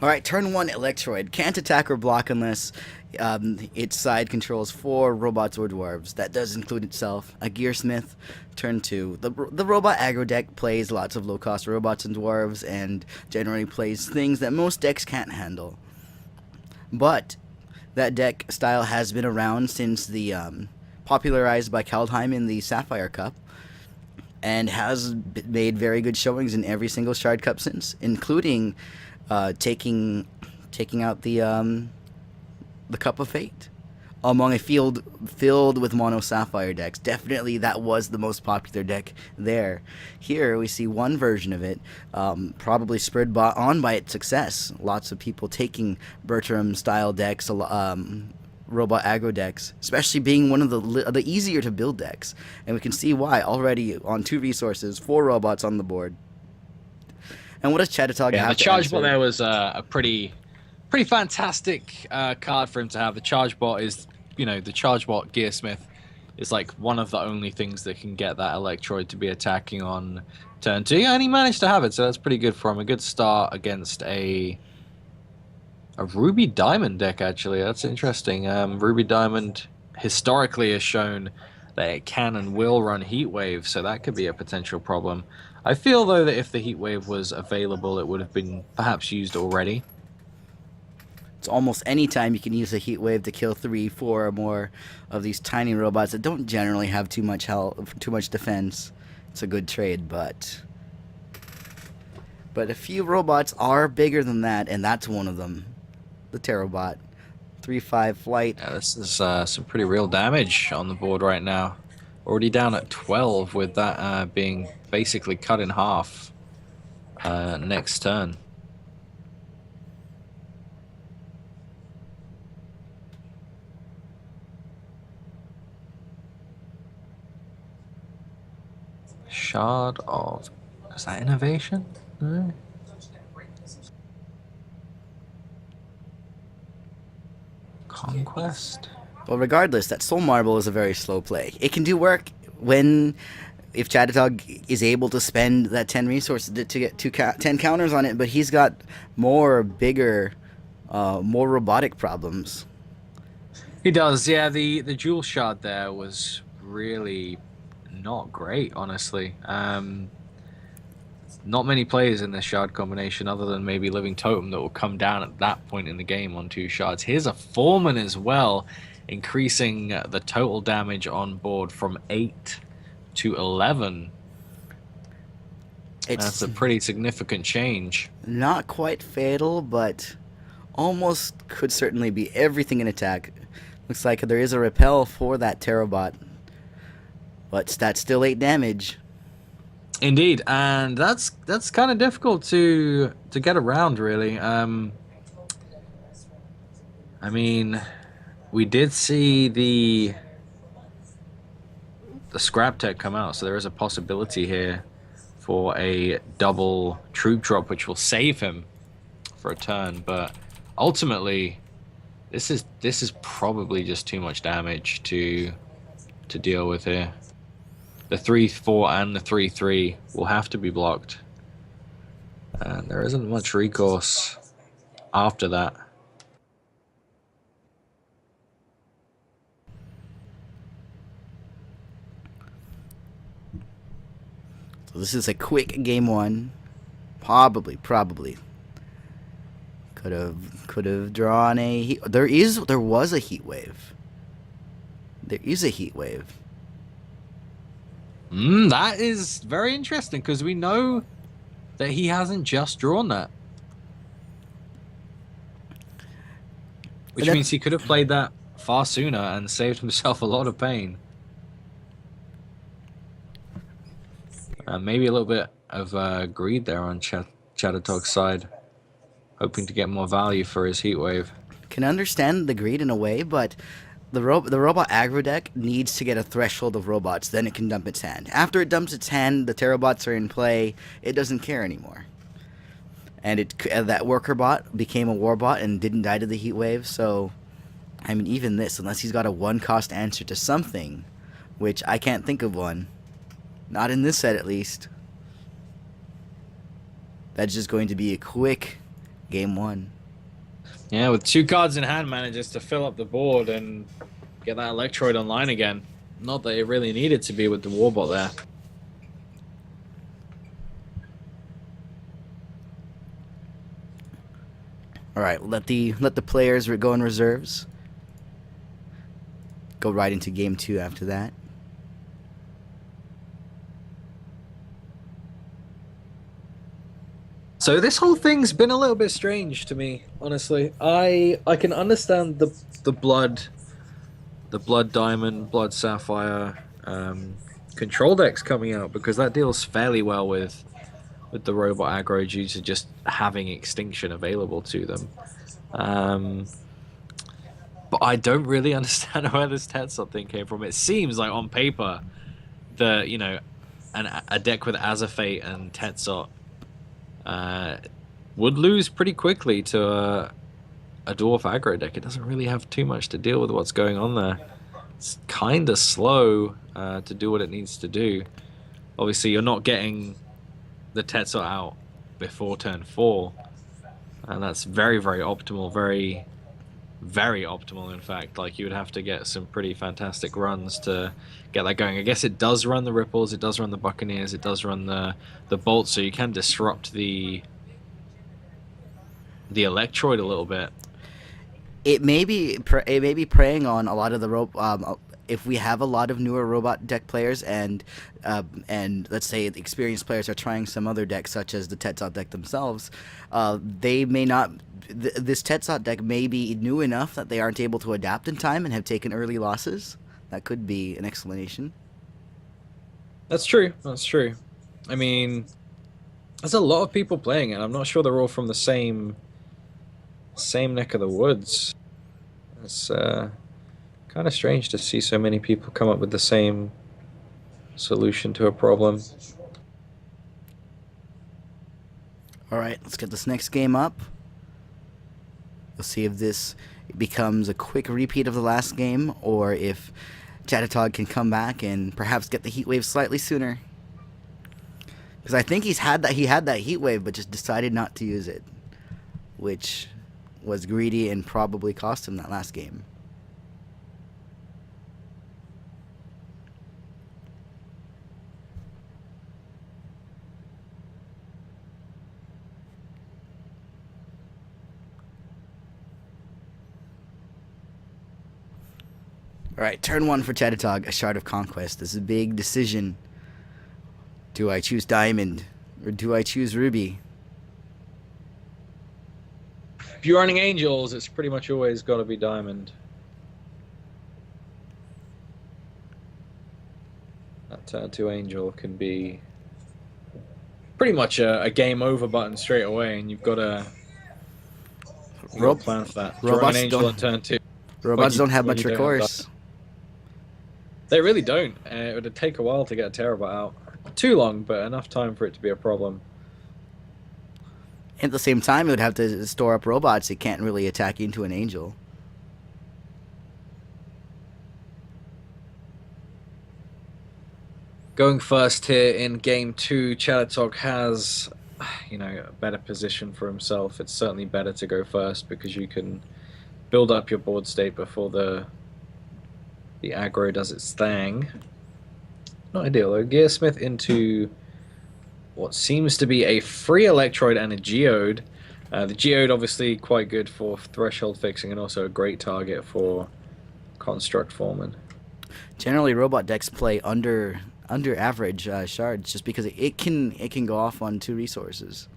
Alright, turn 1 Electroid. Can't attack or block unless its side controls 4 robots or dwarves. That does include itself. A Gearsmith. Turn 2. The robot aggro deck plays lots of low-cost robots and dwarves, and generally plays things that most decks can't handle. But that deck style has been around since the popularized by Kaldheim in the Sapphire Cup, and has made very good showings in every single Shard Cup since, including taking out the Cup of Fate among a field filled with mono Sapphire decks. Definitely that was the most popular deck there. Here we see one version of it, probably spurred on by its success. Lots of people taking Bertram style decks, robot aggro decks, especially being one of the easier to build decks, and we can see why already on 2 resources, 4 robots on the board. And what does Chadatog have? The charge bot there was a pretty fantastic card for him to have. The charge bot is, the charge bot Gearsmith is like one of the only things that can get that Electroid to be attacking on turn 2, and he managed to have it, so that's pretty good for him. A good start against a Ruby Diamond deck, actually. That's interesting. Ruby Diamond historically has shown that it can and will run Heatwave, so that could be a potential problem. I feel, though, that if the Heatwave was available, it would have been perhaps used already. It's almost any time you can use a Heatwave to kill 3, 4 or more of these tiny robots that don't generally have too much health, too much defense. It's a good trade, but a few robots are bigger than that, and that's one of them. The Terrobot. 3/5 flight. Yeah, this is some pretty real damage on the board right now. Already down at 12 with that being basically cut in half next turn. Shard of... Is that innovation? No. Conquest? Well, regardless, that Soul Marble is a very slow play. It can do work if Chadatog is able to spend that 10 resources to get 10 counters on it, but he's got bigger, more robotic problems. He does, yeah. The Jewel Shard there was really not great, honestly. Not many players in this shard combination other than maybe Living Totem that will come down at that point in the game on 2 shards. Here's a Foreman as well, increasing the total damage on board from 8 to 11. That's a pretty significant change. Not quite fatal, but almost could certainly be everything in attack. Looks like there is a repel for that Terrobot, but that's still 8 damage. Indeed, and that's kind of difficult to get around, really. I mean, we did see the scrap tech come out, so there is a possibility here for a double troop drop, which will save him for a turn. But ultimately, this is probably just too much damage to deal with here. The 3/4 and the 3/3 will have to be blocked. And there isn't much recourse after that. So this is a quick game 1. Probably. Could have drawn a there was a heat wave. There is a heat wave. That is very interesting, because we know that he hasn't just drawn that. Which means he could have played that far sooner and saved himself a lot of pain. Maybe a little bit of greed there on Chadatog's side, hoping to get more value for his Heatwave. Can understand the greed in a way, but the robot aggro deck needs to get a threshold of robots, then it can dump its hand. After it dumps its hand, the Terrabots are in play, it doesn't care anymore. And that worker bot became a war bot and didn't die to the heat wave, so I mean, even this, unless he's got a 1-cost answer to something, which I can't think of one, not in this set at least, that's just going to be a quick Game 1. Yeah, with 2 cards in hand, manages to fill up the board and get that Electroid online again. Not that it really needed to be with the Warbot there. All right, let the players go in reserves. Go right into game 2 after that. So this whole thing's been a little bit strange to me, honestly. I can understand the blood diamond, blood sapphire control decks coming out, because that deals fairly well with the robot aggro due to just having extinction available to them. But I don't really understand where this Tetzot thing came from. It seems like on paper the, you know, a deck with Azafate and Tetzot would lose pretty quickly to a dwarf aggro deck. It doesn't really have too much to deal with what's going on there. It's kind of slow to do what it needs to do. Obviously, you're not getting the Tetzot out before turn 4, and that's very, very optimal. Very, very optimal, in fact. Like, you would have to get some pretty fantastic runs to get that going. I guess it does run the Ripples, it does run the Buccaneers, it does run the Bolts, so you can disrupt the Electroid a little bit. It may be preying on a lot of the if we have a lot of newer robot deck players and let's say the experienced players are trying some other decks such as the Tetzot deck themselves, they may not. This Tetzot deck may be new enough that they aren't able to adapt in time and have taken early losses. That could be an explanation. That's true. That's true. I mean, there's a lot of people playing it. I'm not sure they're all from the same neck of the woods. It's kind of strange to see so many people come up with the same solution to a problem. All right, let's get this next game up. We'll see if this becomes a quick repeat of the last game, or if Chadatog can come back and perhaps get the heat wave slightly sooner. Because I think he had that heat wave, but just decided not to use it, which was greedy and probably cost him that last game. Alright, turn 1 for Chadatog, a Shard of Conquest. This is a big decision. Do I choose Diamond, or do I choose Ruby? If you're running Angels, it's pretty much always got to be Diamond. That turn 2 Angel can be pretty much a game over button straight away, and you've got to plan for that. Robots an Angel on turn 2. Robots don't have much recourse. They really don't. It would take a while to get a Terabot out. Too long, but enough time for it to be a problem. At the same time, it would have to store up robots. It can't really attack into an Angel. Going first here in game 2, Chadatog has, a better position for himself. It's certainly better to go first because you can build up your board state before the aggro does its thing. Not ideal though. Gearsmith into what seems to be a free Electroid and a Geode. The Geode obviously quite good for threshold fixing and also a great target for Construct Foreman. Generally, robot decks play under average shards just because it can go off on 2 resources.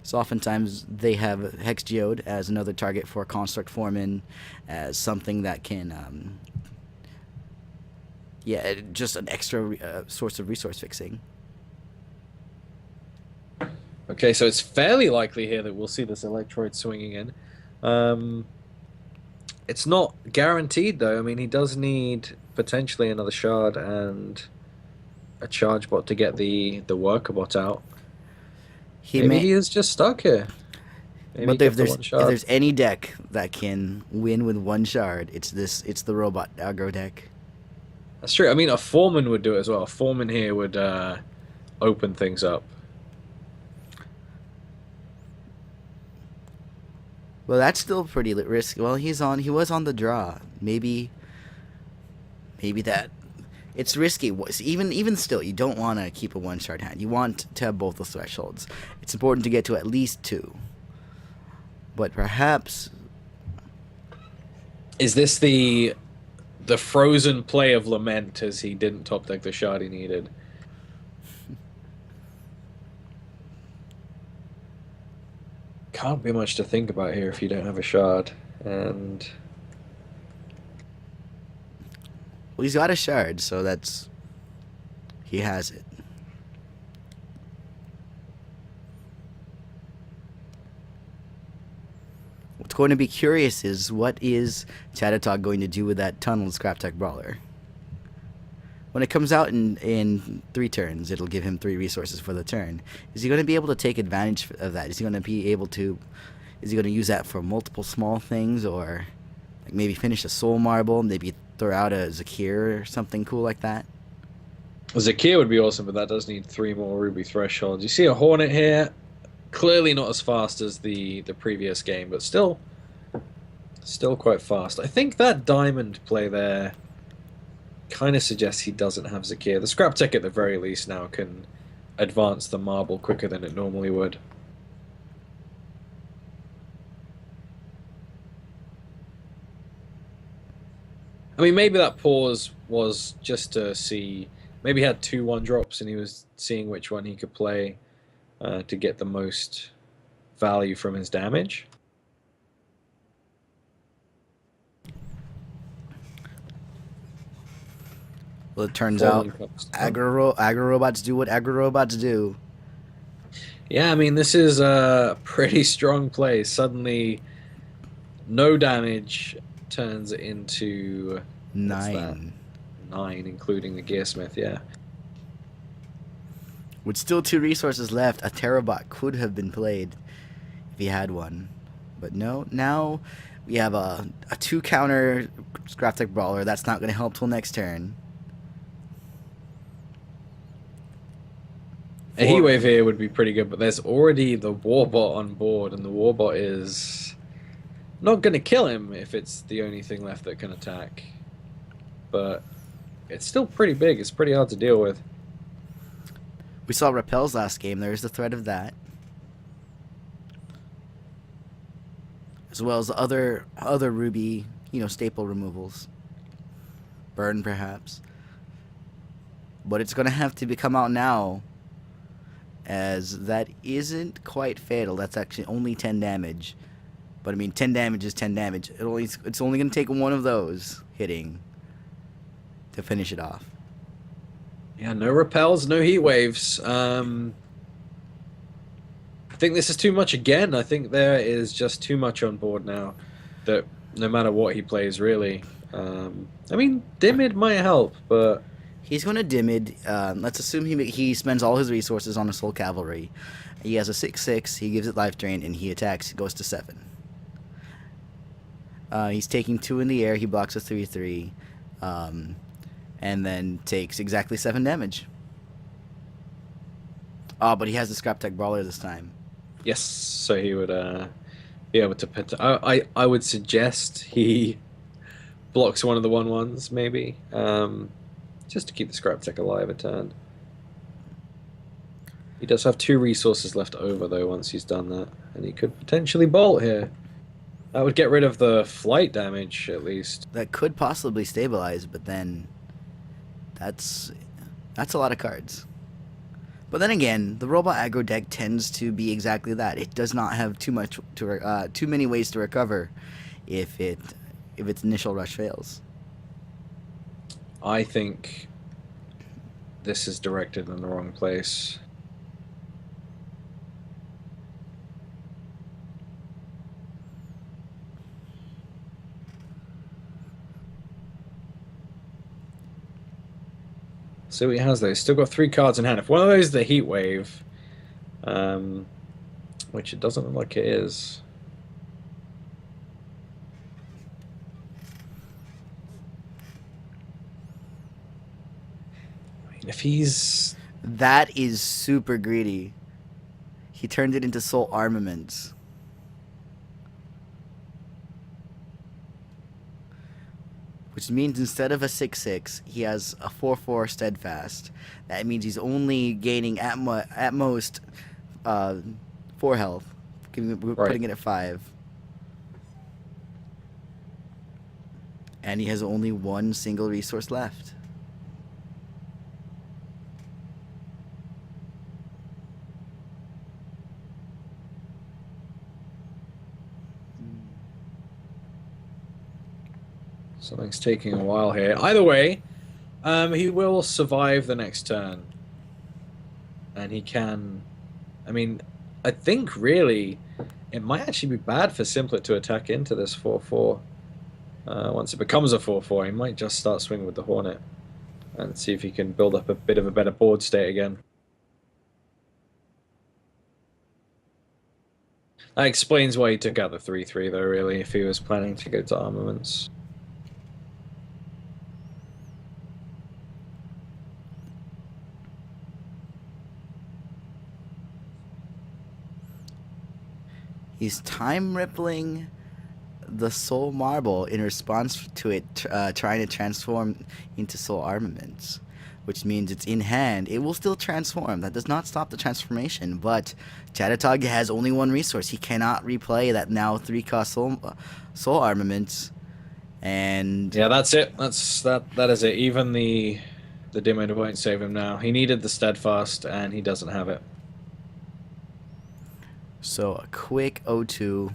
So oftentimes they have Hex Geode as another target for Construct Foreman, as something that can, just an extra source of resource fixing. Okay, so it's fairly likely here that we'll see this Electroid swinging in. It's not guaranteed though. I mean, he does need potentially another shard and a charge bot to get the worker bot out. Maybe he is just stuck here. Maybe but if there's any deck that can win with 1 shard, it's the robot aggro deck. That's true. I mean, a Foreman would do it as well. A Foreman here would open things up. Well, that's still pretty risky. Well, he was on the draw. Maybe that it's risky. Even still, you don't want to keep a one shard hand. You want to have both the thresholds. It's important to get to at least 2. But perhaps Is this the frozen play of lament as he didn't top deck the shard he needed? Can't be much to think about here if you don't have a shard. And well, he's got a shard, so he has it. What's going to be curious is what is Chadatog going to do with that tunnel Scrap Tech Brawler? When it comes out in 3 turns, it'll give him 3 resources for the turn. Is he going to be able to take advantage of that? Is he going to be able to? Is he going to use that for multiple small things, or like maybe finish a Soul Marble, maybe throw out a Zakir or something cool like that? Zakir would be awesome, but that does need 3 more Ruby Thresholds. You see a Hornet here, clearly not as fast as the previous game, but still quite fast. I think that Diamond play there kind of suggests he doesn't have Zakir. The Scrap Tech at the very least now can advance the marble quicker than it normally would. I mean, maybe that pause was just to see. Maybe he had 2 1-drops and he was seeing which one he could play to get the most value from his damage. Well, it turns out aggro robots do what aggro robots do. Yeah, I mean, this is a pretty strong play. Suddenly, no damage turns into 9. 9, including the Gearsmith, yeah. With still 2 resources left, a Terabot could have been played if he had one. But no, now we have a 2 counter Scrap Tech Brawler. That's not going to help till next turn. A Heatwave here would be pretty good, but there's already the Warbot on board, and the Warbot is not going to kill him if it's the only thing left that can attack. But it's still pretty big. It's pretty hard to deal with. We saw Repels last game. There's the threat of that. As well as other Ruby, staple removals. Burn, perhaps. But it's going to have to come out now, as that isn't quite fatal. That's actually only 10 damage. But I mean, 10 damage is 10 damage. It's only going to take one of those hitting to finish it off. Yeah, no repels, no heat waves. I think this is too much again. I think there is just too much on board now. That no matter what he plays, really. I mean, Dimid might help, but he's going to Dimid. Let's assume he spends all his resources on a Soul Cavalry. He has a 6/6. He gives it life drain, and he attacks. Goes to 7. He's taking 2 in the air. He blocks a 3/3, and then takes exactly 7 damage. Oh, but he has the Scrap Tech Brawler this time. Yes, so he would be able to. I would suggest he blocks one of the 1/1s, maybe, just to keep the Scrap Tech alive a turn. He does have 2 resources left over, though, once he's done that, and he could potentially bolt here. That would get rid of the flight damage, at least. That could possibly stabilize, but then that's a lot of cards. But then again, the robot aggro deck tends to be exactly that. It does not have too many ways to recover if its initial rush fails. I think this is directed in the wrong place. So he has those. Still got 3 cards in hand. If one of those is the Heat Wave, which it doesn't look like it is. I mean, if he's... That is super greedy. He turned it into Soul Armaments. which means instead of a 6/6, he has a 4/4 steadfast. That means he's only gaining at most 4 health, putting it at 5. And he has only one single resource left. Something's taking a while here. Either way, he will survive the next turn. And he can... I mean, I think really it might actually be bad for Simplet to attack into this 4/4. Once it becomes a 4/4, he might just start swinging with the Hornet and see if he can build up a bit of a better board state again. That explains why he took out the 3/3 though, really, if he was planning to go to armaments. He's time rippling the soul marble in response to it trying to transform into soul armaments, which means it's in hand. It will still transform. That does not stop the transformation, but Chadatog has only one resource. He cannot replay that now 3-cost soul armaments. And yeah, that's it. That is it. Even the dim end won't save him now. He needed the steadfast and he doesn't have it. So a quick 0-2